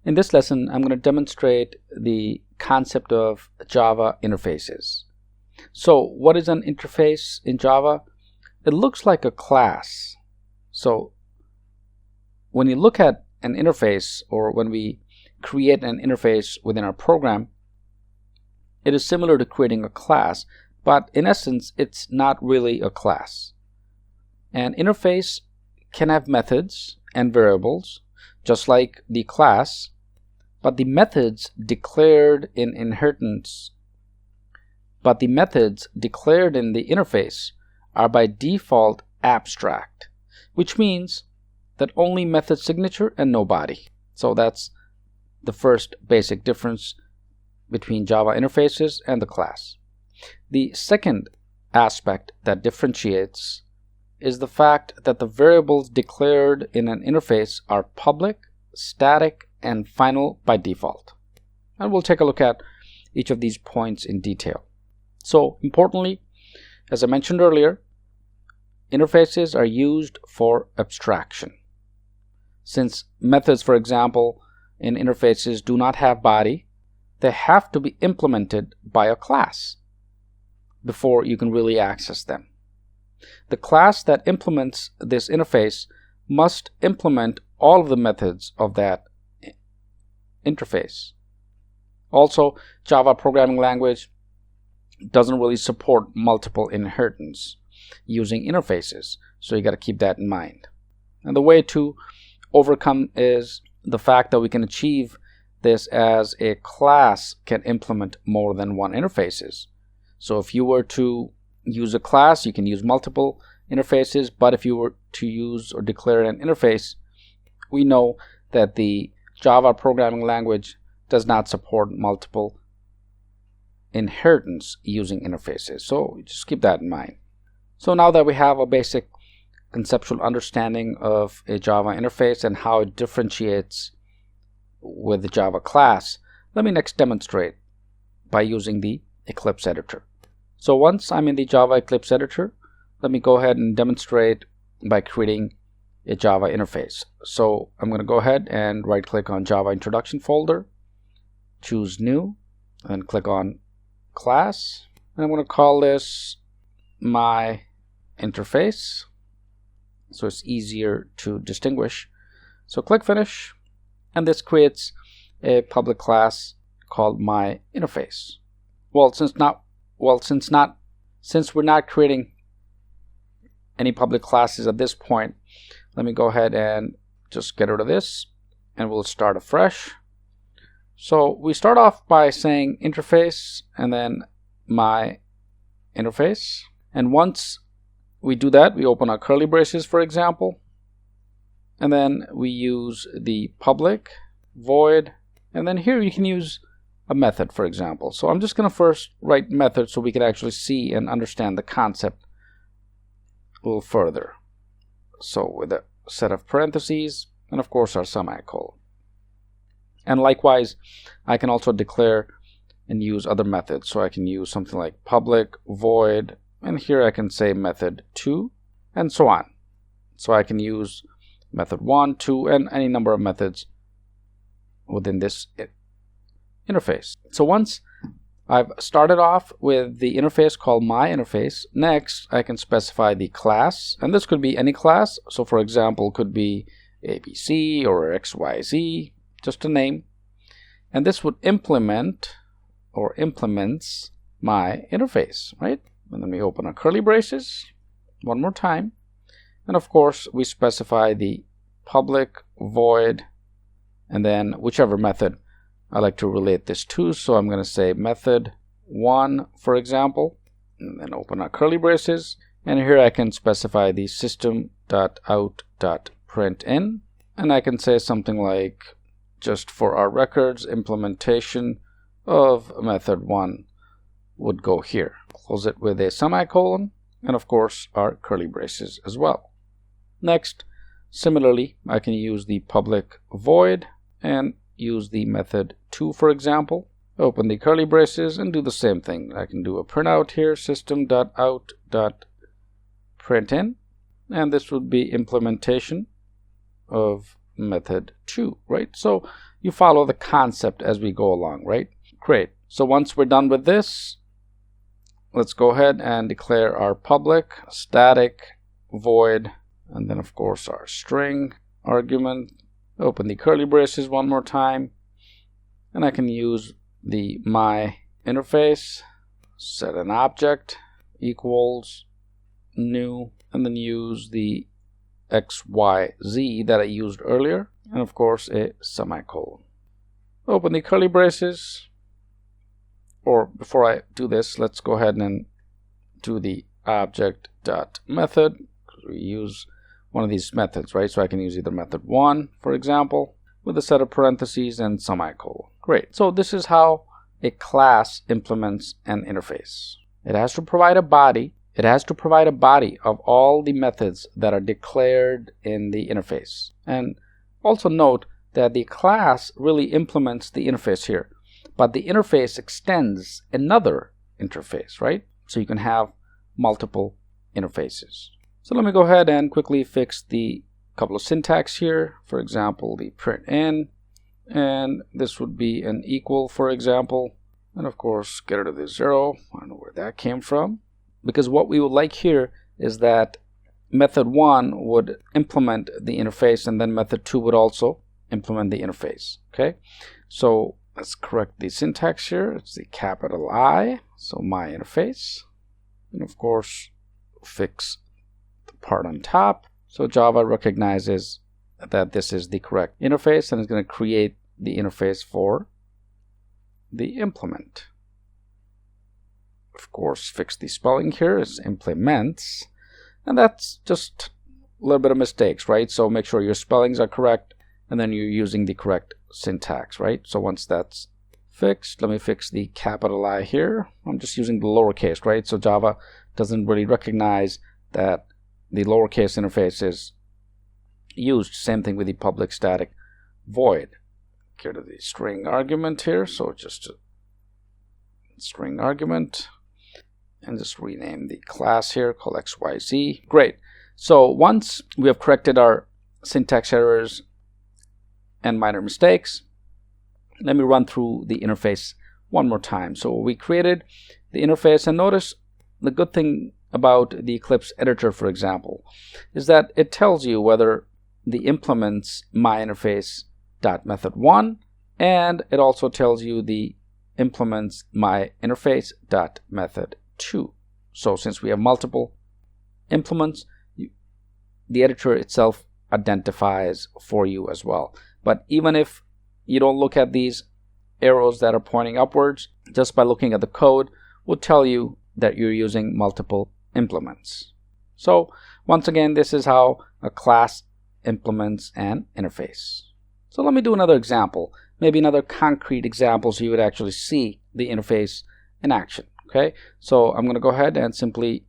In this lesson, I'm going to demonstrate the concept of Java interfaces. So what is an interface in Java? It looks like a class. So when you look at an interface, or when we create an interface within our program, it is similar to creating a class, but in essence, it's not really a class. An interface can have methods and variables, just like the class, but the methods declared in the interface are by default abstract, which means that only method signature and no body. So that's the first basic difference between Java interfaces and the class. The second aspect that differentiates is the fact that the variables declared in an interface are public, static, and final by default. And we'll take a look at each of these points in detail. So importantly, as I mentioned earlier, interfaces are used for abstraction. Since methods, for example, in interfaces do not have body, they have to be implemented by a class before you can really access them. The class that implements this interface must implement all of the methods of that interface. Also, Java programming language doesn't really support multiple inheritance using interfaces, so you got to keep that in mind. And the way to overcome is the fact that we can achieve this as a class can implement more than one interfaces. So if you were to use a class, you can use multiple interfaces, but if you were to use or declare an interface, we know that the Java programming language does not support multiple inheritance using interfaces. So just keep that in mind. So now that we have a basic conceptual understanding of a Java interface and how it differentiates with the Java class, let me next demonstrate by using the Eclipse editor. So once I'm in the Java Eclipse editor, let me go ahead and demonstrate by creating a Java interface. So I'm going to go ahead and right click on Java Introduction folder, choose New, and click on Class. And I'm going to call this My Interface so it's easier to distinguish. So click Finish, and this creates a public class called My Interface. Since we're not creating any public classes at this point, let me go ahead and just get rid of this, and we'll start afresh. So we start off by saying interface and then My Interface. And once we do that, we open our curly braces, for example, and then we use the public void, and then here you can use a method, for example. So I'm just going to first write method so we can actually see and understand the concept a little further. So with a set of parentheses and of course our semicolon. And likewise, I can also declare and use other methods. So I can use something like public void, and here I can say method 2 and so on. So I can use method 1, 2, and any number of methods within this interface. So once I've started off with the interface called My Interface, next I can specify the class, and this could be any class. So for example, could be ABC or XYZ, just a name, and this would implement or implements My Interface, right? And then we open our curly braces one more time, and of course we specify the public void and then whichever method I like to relate this to. So I'm going to say method 1, for example, and then open our curly braces, and here I can specify the system.out.println, and I can say something like, just for our records, implementation of method 1 would go here. Close it with a semicolon, and of course our curly braces as well. Next, similarly, I can use the public void and use the method 2, for example. Open the curly braces and do the same thing. I can do a printout here, system.out.println, and this would be implementation of method 2, right? So you follow the concept as we go along, right? Great. So once we're done with this, let's go ahead and declare our public static void, and then of course our string argument. Open the curly braces one more time, and I can use the my interface, set an object equals new, and then use the XYZ that I used earlier, and of course a semicolon. Open the curly braces, or before I do this, let's go ahead and do the object.method, because we use one of these methods, right? So I can use either method 1, for example, with a set of parentheses and semicolon. Great. So this is how a class implements an interface. It has to provide a body. It has to provide a body of all the methods that are declared in the interface. And also note that the class really implements the interface here, but the interface extends another interface, right? So you can have multiple interfaces. So let me go ahead and quickly fix the couple of syntax here. For example, the print in, and this would be an equal, for example, and of course get rid of the 0. I don't know where that came from, because what we would like here is that method 1 would implement the interface, and then method 2 would also implement the interface. Okay, so let's correct the syntax here. It's the capital I, so my interface, and of course fix the part on top. So Java recognizes that this is the correct interface and is going to create the interface for the implement. Of course, fix the spelling here. It's implements, and that's just a little bit of mistakes, right? So make sure your spellings are correct, and then you're using the correct syntax, right? So once that's fixed, let me fix the capital I here. I'm just using the lowercase, right? So Java doesn't really recognize that the lowercase interface is used. Same thing with the public static void. Get rid of the string argument here, so just a string argument, and just rename the class here, called XYZ. Great. So once we have corrected our syntax errors and minor mistakes, let me run through the interface one more time. So we created the interface, and notice the good thing about the Eclipse editor, for example, is that it tells you whether the implements my interface dot method 1, and it also tells you the implements my interface dot method 2. So since we have multiple implements, the editor itself identifies for you as well. But even if you don't look at these arrows that are pointing upwards, just by looking at the code will tell you that you're using multiple implements. So once again, this is how a class implements an interface. So let me do another example, maybe another concrete example, so you would actually see the interface in action. Okay, so I'm going to go ahead and simply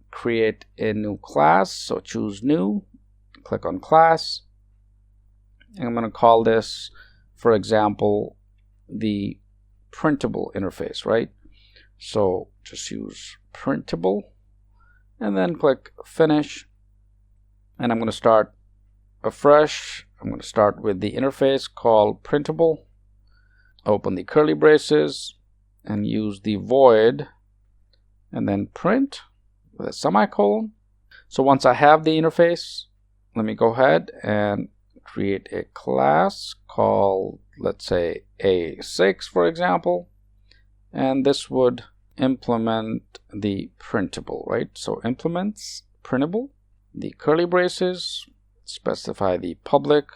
create a new class. So choose new, click on class, and I'm going to call this, for example, the printable interface, right? So just use printable, and then click finish, and I'm going to start afresh. I'm going to start with the interface called printable, open the curly braces, and use the void, and then print with a semicolon. So once I have the interface, let me go ahead and create a class called, let's say, A6, for example, and this would implement the printable, right? So implements printable, the curly braces, specify the public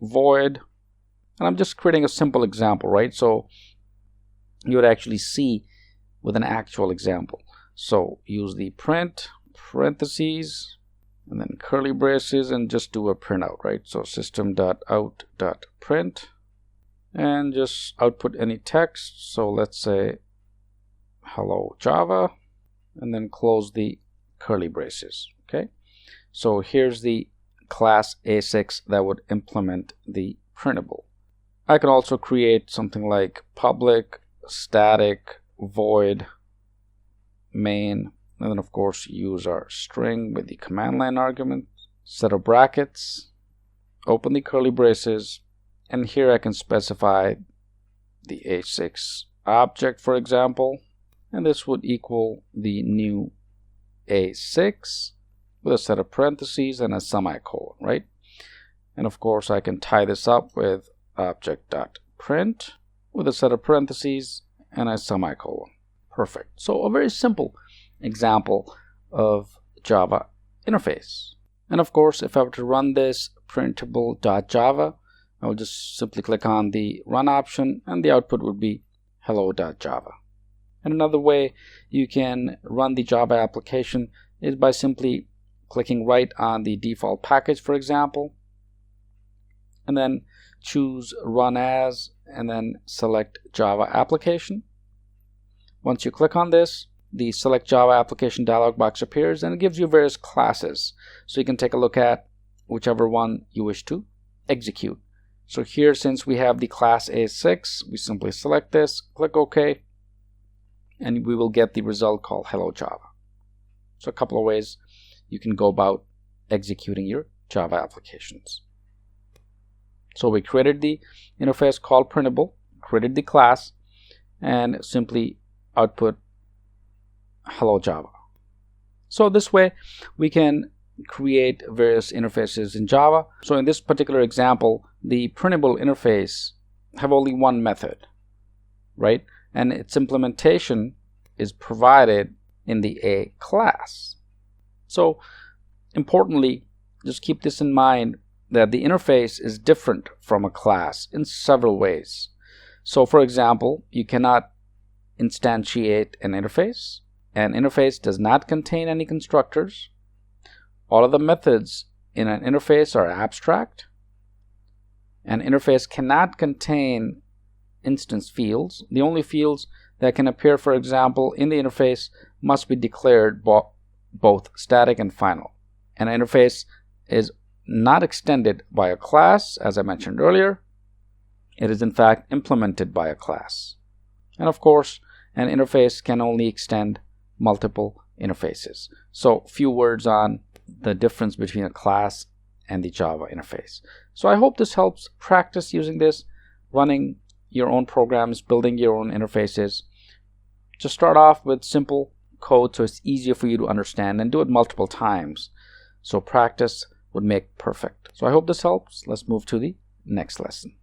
void, and I'm just creating a simple example, right? So you would actually see with an actual example. So use the print parentheses and then curly braces and just do a printout, right? So system.out.print and just output any text. So let's say hello Java, and then close the curly braces. Okay, so here's the class A6 that would implement the printable. I can also create something like public static void main, and then of course use our string with the command line argument, set of brackets, open the curly braces, And here I can specify the A6 object, for example, and this would equal the new A6 with a set of parentheses and a semicolon, right? And of course I can tie this up with object.print with a set of parentheses and a semicolon. Perfect. So a very simple example of Java interface. And of course, if I were to run this printable.java, I will just simply click on the run option and the output would be hello.java. And another way you can run the Java application is by simply clicking right on the default package, for example, and then choose run as and then select Java application. Once you click on this, the select Java application dialog box appears and it gives you various classes. So you can take a look at whichever one you wish to execute. So here, since we have the class A6, we simply select this, click OK, and we will get the result called Hello Java. So a couple of ways you can go about executing your Java applications. So we created the interface called printable, created the class, and simply output Hello Java. So this way we can create various interfaces in Java. So in this particular example, the printable interface have only one method, right? And its implementation is provided in the A class. So importantly, just keep this in mind that the interface is different from a class in several ways. So for example, you cannot instantiate an interface. An interface does not contain any constructors. All of the methods in an interface are abstract. An interface cannot contain instance fields. The only fields that can appear, for example, in the interface must be declared both static and final. An interface is not extended by a class, as I mentioned earlier. It is in fact implemented by a class. And of course, an interface can only extend multiple interfaces. So few words on the difference between a class and the Java interface. So I hope this helps practice using this, running your own programs, building your own interfaces. Just start off with simple code so it's easier for you to understand, and do it multiple times. So practice would make perfect. So I hope this helps. Let's move to the next lesson.